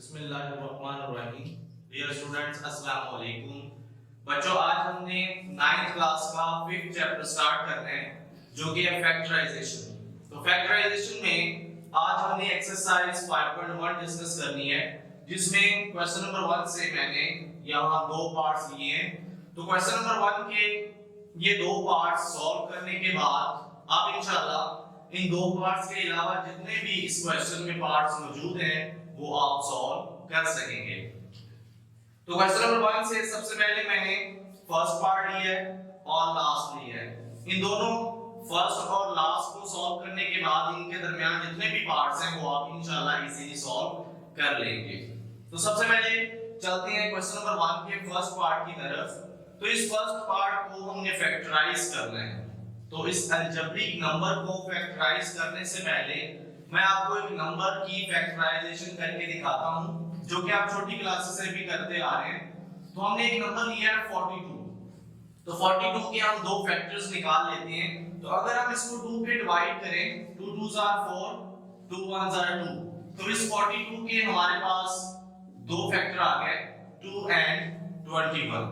बिस्मिल्लाहिर्रहमानिर्रहीम। Dear students, अस्सलाम वालेकुम। बच्चों, आज हमने 9th क्लास का 5th चैप्टर स्टार्ट कर रहे हैं जो कि है फैक्टराइजेशन। तो फैक्टराइजेशन में आज हमने एक्सरसाइज 5.1 डिस्कस करनी है, जिसमें क्वेश्चन नंबर 1 से मैंने यहां दो पार्ट्स लिए हैं। तो क्वेश्चन नंबर 1 के ये दो पार्ट्स सॉल्व करने के बाद अब इंशाल्लाह इन दो पार्ट्स के अलावा जितने भी इस क्वेश्चन में पार्ट्स मौजूद हैं वो आप सॉल्व कर सकेंगे। तो क्वेश्चन नंबर 1 से सबसे पहले मैंने फर्स्ट पार्ट लिया है और लास्ट लिया है। इन दोनों फर्स्ट और लास्ट को सॉल्व करने के बाद इनके दरमियान जितने भी पार्ट्स हैं वो आप इंशाल्लाह इजीली सॉल्व कर लेंगे। तो सबसे पहले चलते हैं क्वेश्चन नंबर 1 के फर्स्ट पार्ट की तरफ। तो इस फर्स्ट पार्ट को हमने फैक्टराइज करना है। तो इस अलजेब्रिक नंबर को फैक्टराइज करने से पहले मैं आपको एक नंबर की फैक्टराइजेशन करके दिखाता हूं, जो कि आप छोटी क्लासेस से भी करते आ रहे हैं। तो हमने एक नंबर लिया है 42। तो 42 के हम दो फैक्टर्स निकाल लेते हैं। तो अगर हम इसको 2 पे डिवाइड करें, 2 2s are 4, 2 1s are 2, तो इस 42 के हमारे पास दो फैक्टर आ गए, 2 and 21।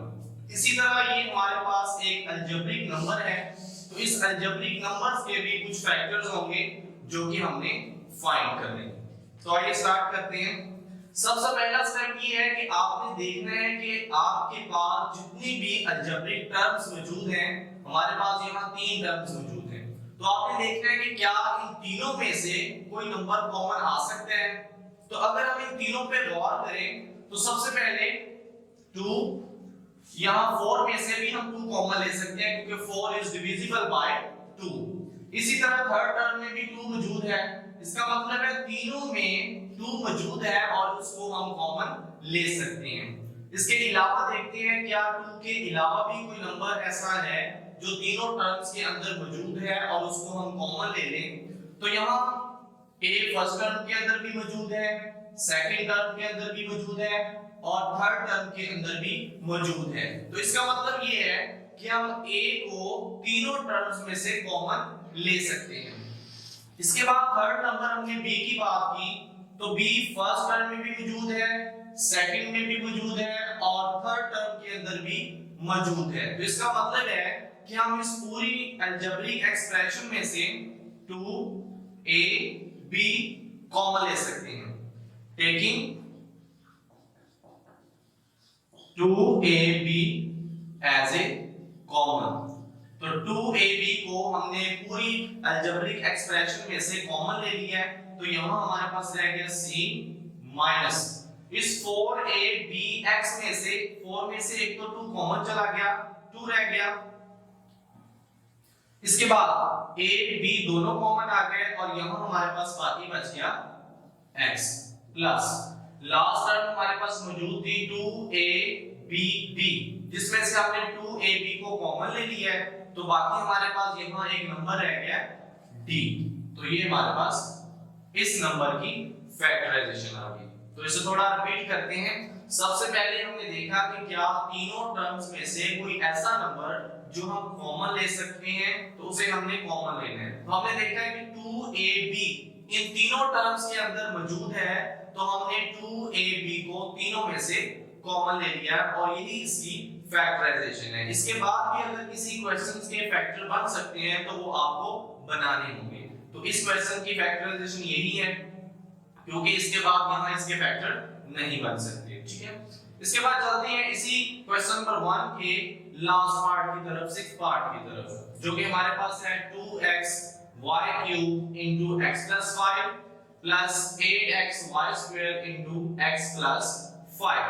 इसी तरह ये हमारे पास एक अलजेब्रिक नंबर है। तो इस अलजेब्रिक नंबर्स के भी कुछ फैक्टर्स होंगे जो कि हमने फाइंड करने। तो आइए स्टार्ट करते हैं। सबसे पहला स्टेप ये है कि आपने देखना है कि आपके पास जितनी भी अलजेब्रिक टर्म्स मौजूद हैं, हमारे पास यहाँ 3 टर्म्स मौजूद हैं। तो आपने देखना है कि क्या इन तीनों में से कोई नंबर कॉमन आ सकता है। तो अगर हम इन तीनों पे गौर करें तो सबसे पहले 2, यहाँ 4 में से भी हम 2 कॉमन ले सकते हैं क्योंकि 4 इज डिविजिबल बाय 2। इसी तरह थर्ड टर्म में भी 2 मौजूद है। इसका मतलब है तीनों में 2 मौजूद है और उसको हम कॉमन ले सकते हैं। इसके अलावा देखते हैं क्या 2 के अलावा भी कोई नंबर ऐसा है जो तीनों टर्म्स के अंदर मौजूद है और उसको हम कॉमन ले लें। तो यहाँ a फर्स्ट टर्म के अंदर भी मौजूद है, सेकंड टर्म के अंदर भी मौजूद है और थर्ड टर्म के अंदर भी मौजूद है। तो इसका मतलब ये है कि हम a को तीनों टर्म्स में से कॉमन ले सकते हैं। इसके बाद थर्ड नंबर हमने b की बात की, तो b फर्स्ट टर्म में भी मौजूद है, सेकंड में भी मौजूद है और थर्ड टर्म के अंदर भी मौजूद है। तो इसका मतलब है कि हम इस पूरी अलजेब्रिक एक्सप्रेशन में से 2ab कॉमन ले सकते हैं, taking 2ab as a common. तो 2ab को हमने पूरी अलजेब्रिक एक्सप्रेशन में से कॉमन ले लिया है। तो यहां हमारे पास रह गया c माइनस इस 4abx में से 4 में से एक तो 2 कॉमन चला गया, 2 रह गया। इसके बाद a b दोनों कॉमन आ गए और यहां हमारे पास बाकी बच गया x प्लस लास्ट टर्म हमारे पास मौजूद थी 2abd, जिसमें से हमने 2ab को कॉमन ले लिया है। तो बाकी हमारे पास यहाँ एक नंबर रह गया d। तो ये हमारे पास इस नंबर की फैक्टराइजेशन आ गई। तो इसे थोड़ा रिपीट करते हैं। सबसे पहले हमने देखा कि क्या तीनों टर्म्स में से कोई ऐसा नंबर जो हम कॉमन ले सकते हैं, तो उसे हमने कॉमन लेना है। तो हमने देखा है कि 2ab इन तीनों टर्म्स के अंदर मौजूद है, तो हमने 2ab को तीनों में से कॉमन ले लिया और यही इसकी फैक्टराइजेशन है। इसके बाद भी अगर किसी क्वेश्चंस के फैक्टर बन सकते हैं तो वो आपको बनाने होंगे। तो इस क्वेश्चन की फैक्टराइजेशन यही है क्योंकि इसके बाद यहां इसके फैक्टर नहीं बन सकते। ठीक है, इसके बाद चलते हैं इसी क्वेश्चन नंबर 1 के लास्ट पार्ट की तरफ, 6th पार्ट की तरफ, जो कि हमारे पास है 2xy³ into x plus 5 plus 8xy² into x plus 5।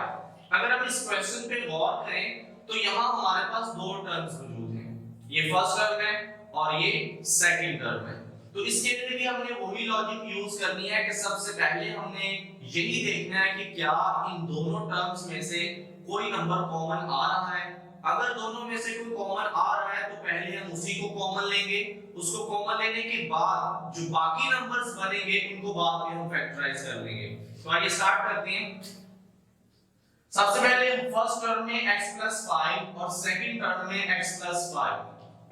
अगर हम इस क्वेश्चन पे गौर करें तो यहाँ हमारे पास दो टर्म्स मौजूद हैं, ये फर्स्ट टर्म है और ये सेकंड टर्म है। तो इसके लिए भी हमने वही लॉजिक यूज करनी है कि सबसे पहले हमने यही देखना है कि क्या इन दोनों टर्म्स में से कोई नंबर कॉमन आ रहा है। अगर दोनों में से कोई कॉमन आ रहा है तो पहले हम उसी को कॉमन लेंगे। उसको कॉमन लेने के बाद जो बाकी नंबर्स बनेंगे उनको बाद में हम फैक्टराइज कर लेंगे। तो आइए स्टार्ट करते हैं। सबसे पहले फर्स्ट टर्म में x plus 5 और सेकंड टर्म में x plus 5।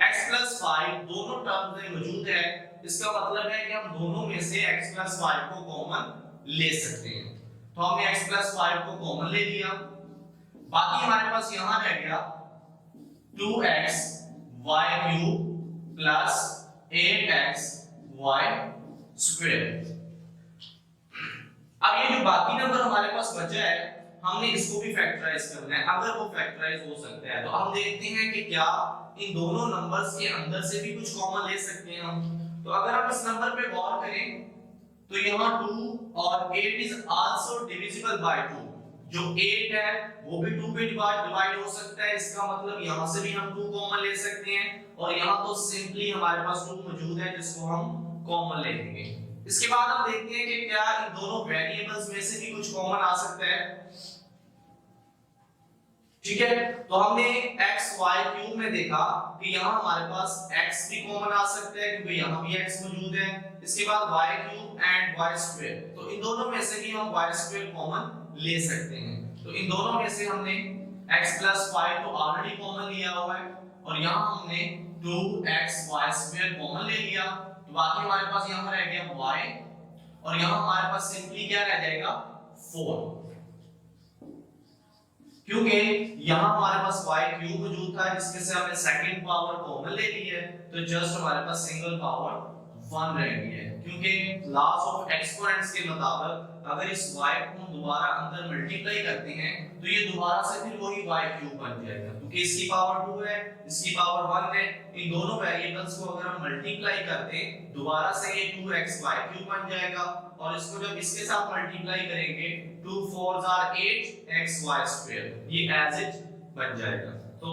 x plus 5 दोनों टर्म में मौजूद है, इसका मतलब है कि हम दोनों में से x plus 5 को कॉमन ले सकते हैं। तो हमने x प्लस 5 को कॉमन ले लिया, बाकी हमारे पास यहां रह गया 2x y cube plus 8x y square. अब ये जो बाकी नंबर हमारे पास बचा है हमने इसको भी फैक्टराइज करना है। अगर वो फैक्टराइज हो सकता है तो हम देखते हैं कि क्या इन दोनों नंबर्स के अंदर से भी कुछ कॉमन ले सकते हैं हम। तो अगर हम इस नंबर पे गौर करें तो यहाँ 2 और 8 इज आल्सो डिविजिबल बाय 2। जो 8 है वो भी 2 पे डिवाइड हो सकता है, इसका मतलब यहाँ से भी हम 2 कॉमन ले सकते हैं और यहाँ तो सिंपली हमारे पास 2 मौजूद है जिसको हम कॉमन ले लेंगे। इसके बाद हम देखते हैं कि क्या इन दोनों वेरिएबल्स में से भी कुछ कॉमन आ सकता है। ठीक है, तो हमने x y क्यूब में देखा कि यहाँ हमारे पास x भी कॉमन आ सकता है क्योंकि यहाँ भी x मौजूद है। इसके बाद y cube and y square, तो इन दोनों में से भी हम y स्क्वायर कॉमन ले सकते हैं। तो इन दोनों में से हमने x प्लस 5 तो ऑलरेडी कॉमन लिया हुआ है और यहाँ हमने 2x y स्क्वायर कॉमन ले लिया, तो बाकी हमारे पास यहाँ रह गया y और यहाँ हमारे पास सिंपली क्या रह जाएगा 4, क्योंकि यहाँ हमारे पास y क्यूब मौजूद था जिसमें से हमने सेकंड पावर कॉमन ले ली है, तो जस्ट हमारे पास सिंगल पावर 1 रह गई है। क्योंकि लॉस ऑफ एक्सपोनेंट्स के मुताबिक अगर इस y को हम दोबारा अंदर मल्टीप्लाई करते हैं तो ये दोबारा से फिर वही y क्यूब बन जाएगा, क्योंकि इसकी पावर 2 है इसकी पावर 1 है। इन दोनों वेरिएबल्स को अगर हम मल्टीप्लाई करते हैं दोबारा से ये 2xy क्यूब बन जाएगा और इसको जब इसके साथ मल्टीप्लाई करेंगे 2 4s are 8xy स्क्वायर, ये एज इट बन जाएगा। तो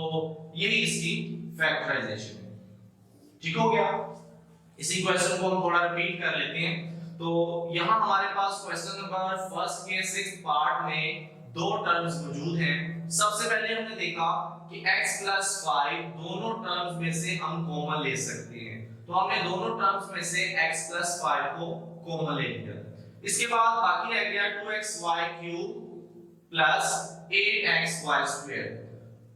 यही इसकी फैक्टराइजेशन है। ठीक हो गया, इसी क्वेश्चन को हम थोड़ा रिपीट कर लेते हैं। तो यहाँ हमारे पास क्वेश्चन नंबर फर्स्ट के 6th पार्ट में दो टर्म्स मौजूद हैं। सबसे पहले हमने देखा कि x प्लस 5 दोनों टर्म्स में से हम कॉमन ले सकते हैं, तो हमने दोनों टर्म्स में से x प्लस 5 को कॉमन ले लिया। इसके बाद बाकी रह गया 2xy cube plus 8xy square.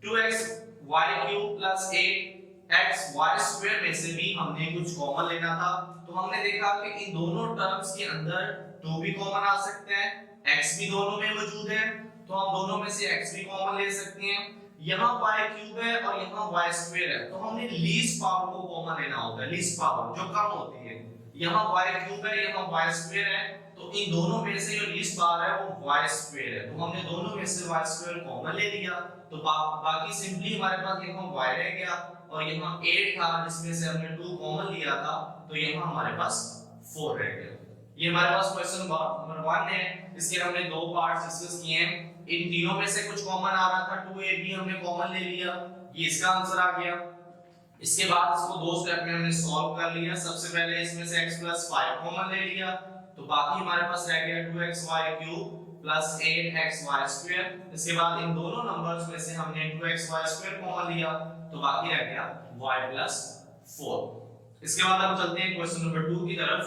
2xy cube plus 8xy square में से भी हमने कुछ कॉमन लेना था, तो हमने देखा कि इन दोनों टर्म्स के अंदर 2 भी कॉमन आ सकते हैं, x भी दोनों में मौजूद है तो हम दोनों में से x भी कॉमन ले सकते हैं। यहाँ y क्यूब है और यहाँ y स्क्वायर है, तो हमने लीस्ट पावर को कॉमन लेना होगा, लीस्ट पावर जो कम होती है। यहाँ y क्यूब है यहाँ y स्क्वायर है, तो इन दोनों में से जो लीस्ट पावर है वो y स्क्वायर है, तो हमने दोनों में से y स्क्वायर कॉमन ले लिया। तो बाकी सिंपली हमारे पास यहाँ y रह गया और यहाँ 8 था जिसमें से हमने 2 कॉमन लिया था, तो यहाँ हमारे पास 4 रह गया। ये हमारे पास क्वेश्चन नंबर 1 है। इसके हमने दो पार्ट्स डिस्कस किए हैं। इन तीनों में से कुछ कॉमन आ रहा था, 2a भी हमने कॉमन ले लिया, ये इसका आंसर आ गया। इसके बाद इसको दो स्टेप में हमने सॉल्व कर लिया। सबसे पहले इसमें से x प्लस 5 कॉमन ले लिया, तो बाकी हमारे पास रह गया 2xy cube plus 8xy square. इसके बाद इन दोनों नंबर्स में से हमने 2xy स्क्वायर कॉमन लिया, तो बाकी रह गया y प्लस 4। इसके बाद हम चलते हैं क्वेश्चन नंबर 2 की तरफ।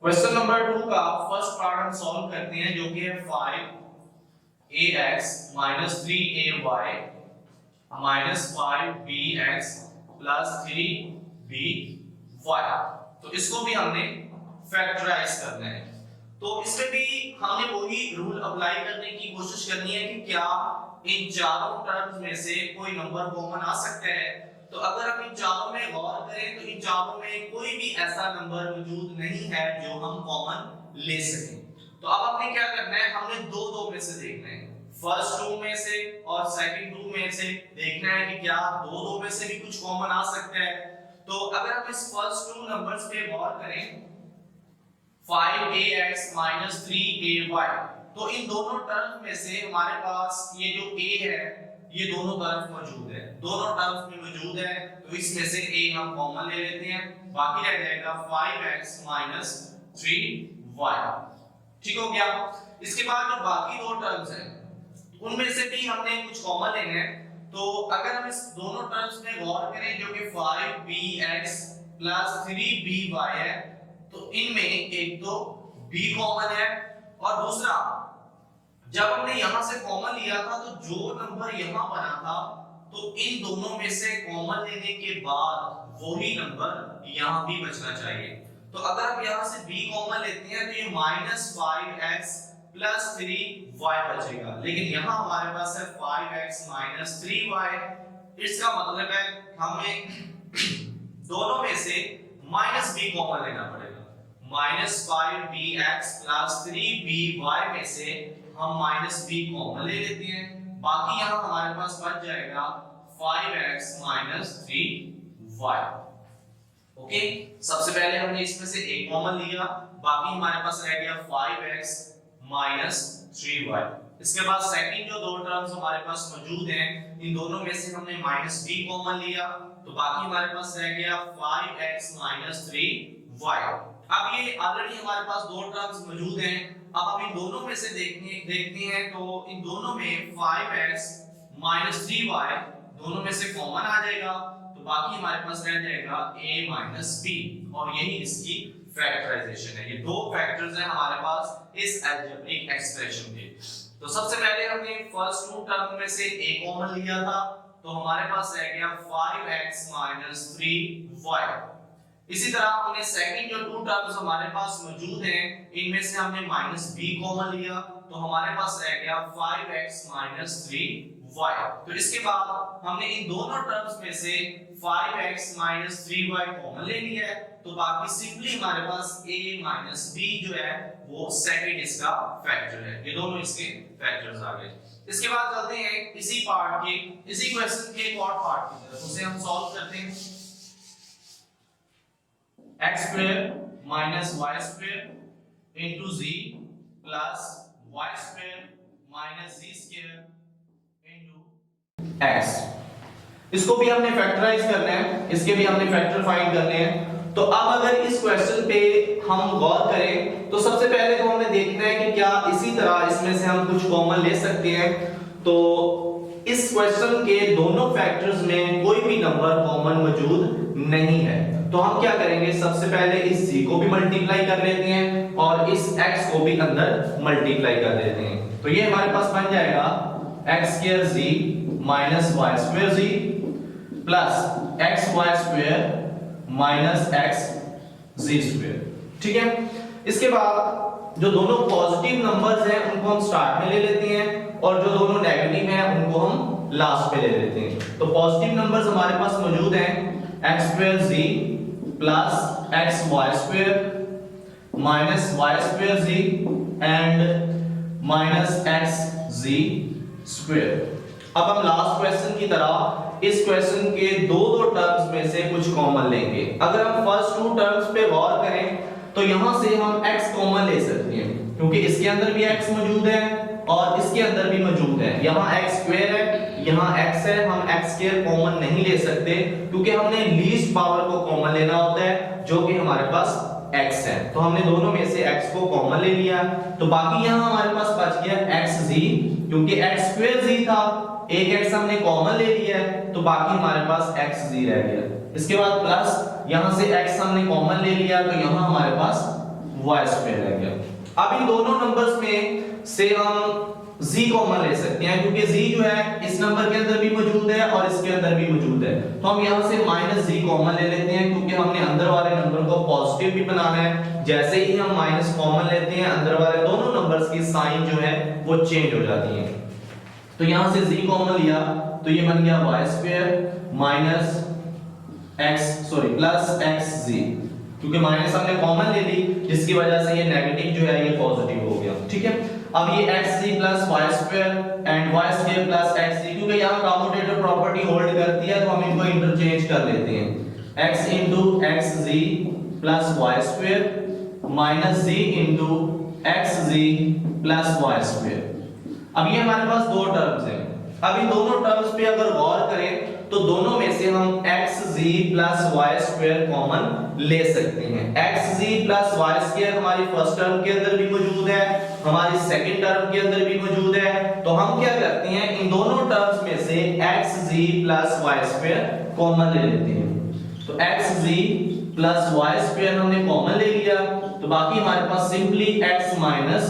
क्वेश्चन नंबर 2 का फर्स्ट पार्ट हम सॉल्व करते हैं जो कि है 5ax 3ay 5bx 3by। तो इसको भी हमने फैक्टराइज करना है, तो इसमें भी हमने वही रूल अप्लाई करने की कोशिश करनी है कि क्या इन चारों टर्म्स में से कोई नंबर कॉमन आ सकता है। तो अगर हम इन चारों में गौर करें तो इन चारों में कोई भी ऐसा नंबर मौजूद नहीं है जो हम कॉमन ले सकें। तो अब हमने क्या करना है, हमने दो में से देखना है, फर्स्ट 2 में से और सेकंड 2 में से देखना है कि क्या दो में से भी कुछ कॉमन आ सकता है। तो अगर हम इस फर्स्ट 2 नंबर्स पे गौर करें 5ax 3ay, तो इन दोनों टर्म्स में से हमारे पास ये जो a है ये दोनों तरफ मौजूद है, दोनों टर्म्स में मौजूद है, तो इसमें से a हम कॉमन ले लेते हैं, बाकी रह जाएगा 5x 3y। ठीक हो गया। इसके बाद जो बाकी दो टर्म्स हैं उनमें से भी हमने कुछ कॉमन लेना है। तो अगर हम इस दोनों टर्म्स में गौर करें जो कि 5bx 3by है, तो इनमें एक तो b कॉमन है और दूसरा जब हमने यहां से कॉमन लिया था तो जो नंबर यहां बना था तो इन दोनों में से कॉमन लेने के बाद वही नंबर यहाँ भी बचना चाहिए। तो अगर आप यहाँ से b कॉमन लेते हैं तो ये -5x + 3y बचेगा, लेकिन यहाँ हमारे पास है 5x - 3y। इसका मतलब है हमें दोनों में से -b कॉमन लेना पड़ेगा। -5bx + 3by में से हम -b कॉमन ले लेते हैं, बाकी यहाँ हमारे पास बच जाएगा 5x - 3y। ओके, सबसे पहले हमने इसमें से एक कॉमन लिया, बाकी हमारे पास रह गया 5x - 3y। इसके बाद सेकंड जो दो टर्म्स हमारे पास मौजूद हैं, इन दोनों में से हमने -b कॉमन लिया, तो बाकी हमारे पास रह गया 5x - 3y। अब ये ऑलरेडी हमारे पास दो टर्म्स मौजूद हैं, अब हम इन दोनों में से देखते हैं तो इन दोनों में 5x - 3y दोनों में से कॉमन आ जाएगा, तो बाकी हमारे पास रह जाएगा a - b, और यही इसकी फैक्टराइजेशन है। ये दो फैक्टर्स हैं हमारे पास इस अलजेब्रिक एक्सप्रेशन के। तो सबसे पहले हमने फर्स्ट टू टर्म में से a कॉमन लिया था, तो हमारे पास रह गया 5x - 3y। इसी तरह हमने सेकंड जो टू टर्म्स हमारे पास मौजूद हैं, इनमें से हमने -b कॉमन लिया, तो हमारे पास रह गया 5x - 3y। तो इसके बाद हमने इन दोनों टर्म्स में से 5x - 3y कॉमन ले लिया है, तो बाकी सिंपली हमारे पास a - b जो है वो सेकंड इसका फैक्टर है। ये दोनों इसके फैक्टर्स आ गए। इसके बाद चलते हैं इसी क्वेश्चन के एक और पार्ट की तरफ, उसे हम सॉल्व करते हैं। x² - y² into z plus y² - z² into x। इसको भी हमने फैक्टराइज करना है, इसके भी हमने फैक्टर फाइंड करने हैं। तो अब अगर इस क्वेश्चन पे हम गौर करें तो सबसे पहले तो हमें देखना है कि क्या इसी तरह इसमें से हम कुछ कॉमन ले सकते हैं। तो इस क्वेश्चन के दोनों फैक्टर्स में कोई भी नंबर कॉमन मौजूद नहीं है, तो हम क्या करेंगे, सबसे पहले इस z को भी मल्टीप्लाई कर लेते हैं और इस x को भी अंदर मल्टीप्लाई कर देते हैं। तो ये हमारे पास बन जाएगा x² - y² plus xy² - xz²। ठीक है, इसके बाद जो दोनों पॉजिटिव नंबर्स हैं उनको हम स्टार्ट में ले लेते हैं और जो दोनों नेगेटिव हैं उनको हम लास्ट में ले लेते हैं। तो पॉजिटिव नंबर्स हमारे पास मौजूद हैं x² plus xy² minus y² and minus xz²। अब हम लास्ट क्वेश्चन की तरह इस क्वेश्चन के दो टर्म्स में से कुछ कॉमन लेंगे। अगर हम फर्स्ट टू टर्म्स पे गौर करें तो यहां से हम x कॉमन ले सकते हैं, क्योंकि इसके अंदर भी x मौजूद है और इसके अंदर भी मौजूद है। यहाँ x² है, यहाँ x है, हम x² कॉमन नहीं ले सकते क्योंकि हमने लीस्ट पावर को कॉमन लेना होता है जो कि हमारे पास x है। तो हमने दोनों में से x को कॉमन ले लिया, तो बाकी यहाँ हमारे पास बच गया xz, क्योंकि x² था, एक x हमने कॉमन ले लिया है, तो बाकी हमारे पास xz रह गया। इसके बाद प्लस यहाँ से x हमने कॉमन ले लिया, तो यहाँ हमारे पास y² रह गया। अब इन दोनों नंबर्स में से हम z कॉमन ले सकते हैं, क्योंकि z जो है इस नंबर के अंदर भी मौजूद है और इसके अंदर भी मौजूद है। तो हम यहाँ से -z कॉमन ले लेते हैं, क्योंकि हमने अंदर वाले नंबर को पॉजिटिव भी बनाना है। जैसे ही हम माइनस कॉमन लेते हैं, अंदर वाले दोनों नंबर्स की साइन जो है वो चेंज हो जाती है। तो यहाँ से z कॉमन लिया तो ये बन गया y² प्लस xz, क्योंकि माइनस हमने कॉमन ले ली जिसकी वजह से ये नेगेटिव जो है ये पॉजिटिव हो गया। ठीक है, अब ये xz plus y² and y² plus xz, क्योंकि यहाँ कम्यूटेटिव प्रॉपर्टी होल्ड करती है तो हम इनको इंटरचेंज कर लेते हैं। x into xz plus y² minus z into xz plus y²। अब ये हमारे पास दो टर्म्स हैं। अब इन दोनों टर्म्स पे अगर गौर करें तो दोनों में से हम xz प्लस y² कॉमन ले सकते हैं। xz प्लस y² हमारी फर्स्ट टर्म के अंदर भी मौजूद है, हमारी सेकंड टर्म के अंदर भी मौजूद है। तो हम क्या करते हैं, इन दोनों टर्म्स में से xz प्लस y² कॉमन ले लेते हैं। तो xz प्लस y² हमने कॉमन ले लिया, तो बाकी हमारे पास सिंपली x माइनस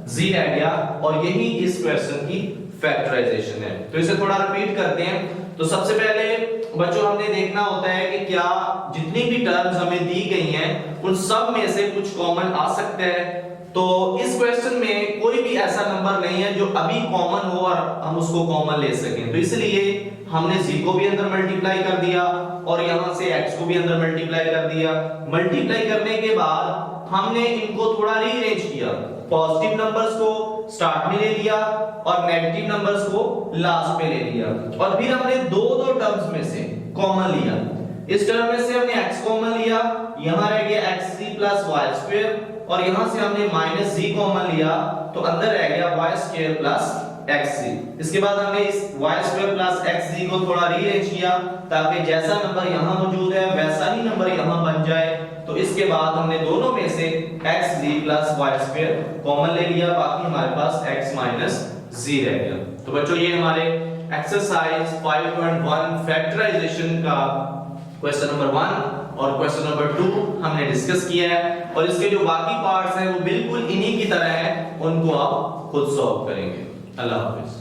z रह गया और यही इस क्वेश्चन की फैक्टराइजेशन है। तो इसे थोड़ा रिपीट करते हैं। तो सबसे पहले बच्चों हमने देखना होता है कि क्या जितनी भी टर्म्स हमें दी गई हैं उन सब में से कुछ कॉमन आ सकते हैं। तो इस क्वेश्चन में कोई भी ऐसा नंबर नहीं है जो अभी कॉमन हो और हम उसको कॉमन ले सकें। तो इसलिए हमने z को भी अंदर मल्टीप्लाई कर दिया और यहां से x को भी अंदर मल्टीप्लाई कर दिया। मल्टीप्लाई करने के बाद हमने इनको थोड़ा रीअरेंज किया, पॉजिटिव नंबर्स को स्टार्ट में ले लिया और नेगेटिव नंबर्स को लास्ट में ले लिया और फिर हमने दो टर्म्स में से कॉमन लिया। इस टर्म में से हमने x कॉमन लिया, यहां रह गया xc + y² और यहां से हमने -z कॉमन लिया तो अंदर रह गया y² + xc। इसके बाद हमने इस y² + xc को थोड़ा रीअरेंज किया ताकि जैसा नंबर यहां मौजूद है वैसा ही नंबर यहां बन जाए। तो इसके बाद हमने दोनों में से xz + y² कॉमन ले लिया, बाकी हमारे पास x - z रह गया। तो बच्चों ये हमारे एक्सरसाइज 5.1 फैक्टराइजेशन का क्वेश्चन नंबर 1 और क्वेश्चन नंबर 2 हमने डिस्कस किया है और इसके जो बाकी पार्ट्स हैं वो बिल्कुल इन्हीं की तरह हैं, उनको आप खुद सॉल्व करेंगे। अल्लाह हाफिज।